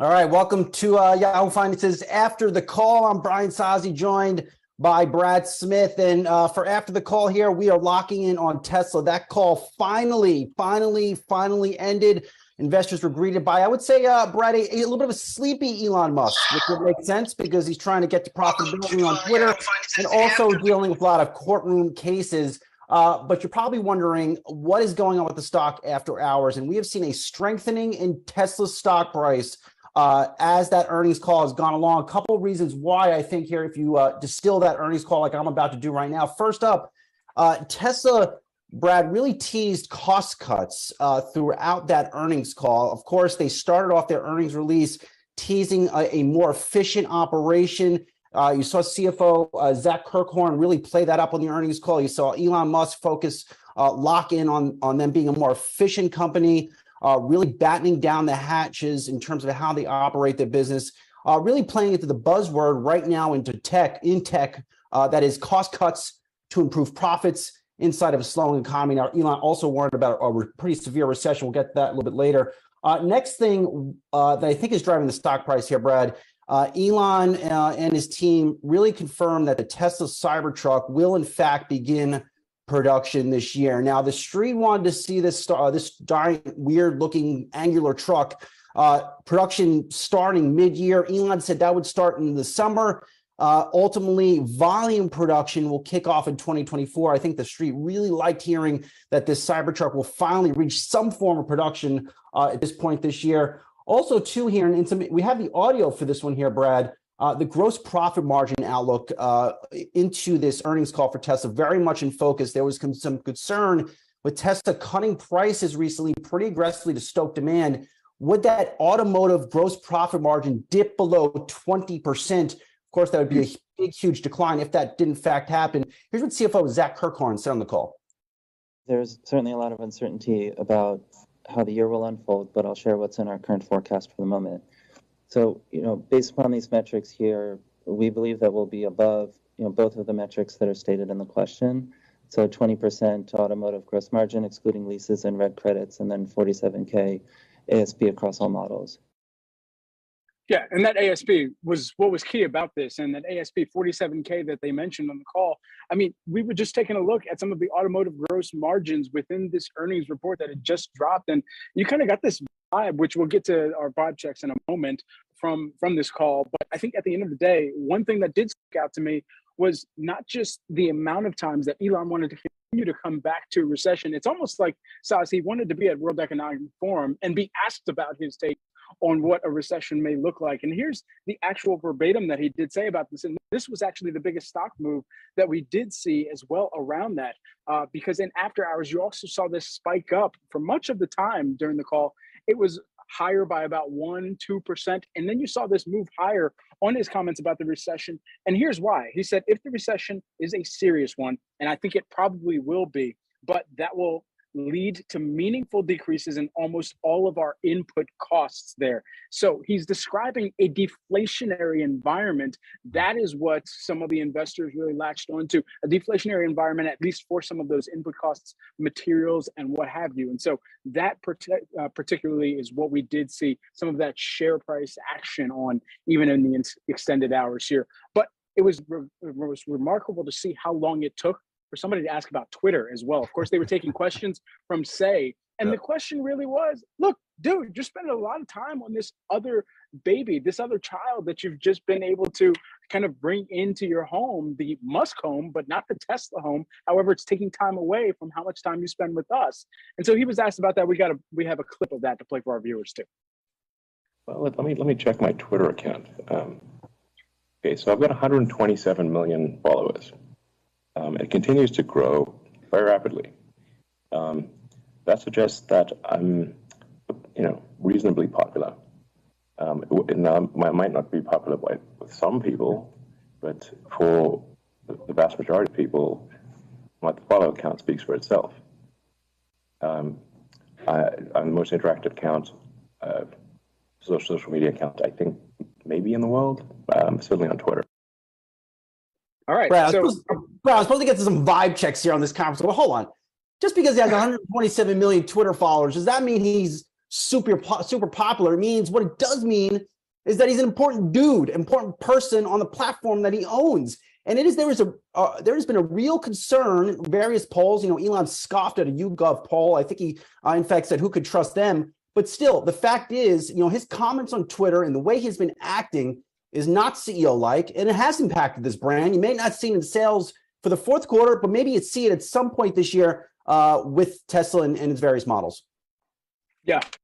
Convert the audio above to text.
All right, welcome to Yahoo Finance's After the Call. I'm Brian Sozzi, joined by Brad Smith. And for After the Call here, we are locking in on Tesla. That call finally ended. Investors were greeted by, I would say, Brad, a little bit of a sleepy Elon Musk, which would make sense because he's trying to get to profitability on Twitter and also dealing with a lot of courtroom cases. But you're probably wondering what is going on with the stock after hours. And we have seen a strengthening in Tesla's stock price as that earnings call has gone along. A couple of reasons why I think here, if you distill that earnings call like I'm about to do right now. First up, Tesla, Brad, really teased cost cuts throughout that earnings call. Of course, they started off their earnings release teasing a more efficient operation. You saw CFO Zach Kirkhorn really play that up on the earnings call. You saw Elon Musk lock in on them being a more efficient company. Really battening down the hatches in terms of how they operate their business, really playing into the buzzword right now in tech, that is cost cuts to improve profits inside of a slowing economy. Now, Elon also warned about a pretty severe recession. We'll get to that a little bit later. Next thing that I think is driving the stock price here, Brad, Elon and his team really confirmed that the Tesla Cybertruck will in fact begin production this year. Now, the street wanted to see this weird-looking angular truck production starting mid-year. Elon said that would start in the summer. Ultimately, volume production will kick off in 2024. I think the street really liked hearing that this Cybertruck will finally reach some form of production at this point this year. Also, too, here, and we have the audio for this one here, Brad. The gross profit margin outlook into this earnings call for Tesla very much in focus. There was some concern with Tesla cutting prices recently pretty aggressively to stoke demand. Would that automotive gross profit margin dip below 20%? Of course, that would be a big, huge decline if that did in fact happen. Here's what CFO Zach Kirkhorn said on the call. There's certainly a lot of uncertainty about how the year will unfold, but I'll share what's in our current forecast for the moment. So, based upon these metrics here, we believe that we'll be above, both of the metrics that are stated in the question. So 20% automotive gross margin, excluding leases and red credits, and then 47K ASP across all models. Yeah, and that ASP was what was key about this, and that ASP 47K that they mentioned on the call. I mean, we were just taking a look at some of the automotive gross margins within this earnings report that had just dropped, and you kind of got this vibe, which we'll get to our vibe checks in a moment from this call. But I think at the end of the day, one thing that did stick out to me was not just the amount of times that Elon wanted to continue to come back to a recession. It's almost like Sozzi wanted to be at World Economic Forum and be asked about his take on what a recession may look like. And here's the actual verbatim that he did say about this. And this was actually the biggest stock move that we did see as well around that, because in after hours, you also saw this spike up for much of the time during the call. It was higher by about 1-2%. And then you saw this move higher on his comments about the recession. And here's why. He said, if the recession is a serious one, and I think it probably will be, but that will lead to meaningful decreases in almost all of our input costs there. So he's describing a deflationary environment. That is what some of the investors really latched onto, a deflationary environment, at least for some of those input costs, materials, and what have you. And so that particularly is what we did see some of that share price action on, even in the extended hours here. But it was remarkable to see how long it took for somebody to ask about Twitter as well. Of course, they were taking questions from Say, and the question really was, look, dude, you're spending a lot of time on this other baby, this other child that you've just been able to kind of bring into your home, the Musk home, but not the Tesla home. However, it's taking time away from how much time you spend with us. And so he was asked about that. We have a clip of that to play for our viewers too. Well, let me check my Twitter account. Okay, so I've got 127 million followers. It continues to grow very rapidly. That suggests that I'm, reasonably popular. It might not be popular with some people, but for the vast majority of people, my follow account speaks for itself. I'm the most interactive account, social media account, I think, maybe in the world, certainly on Twitter. All right. Brad, I was supposed to get to some vibe checks here on this conference. Well, hold on. just because he has 127 million Twitter followers, does that mean he's super popular? It means what it does mean is that he's an important dude, important person on the platform that he owns. And there has been a real concern, various polls, Elon scoffed at a YouGov poll. I think he, in fact, said who could trust them. But still, the fact is, his comments on Twitter and the way he's been acting is not CEO-like, and it has impacted this brand. You may not see it in sales for the fourth quarter, but maybe you'd see it at some point this year with Tesla and its various models. Yeah,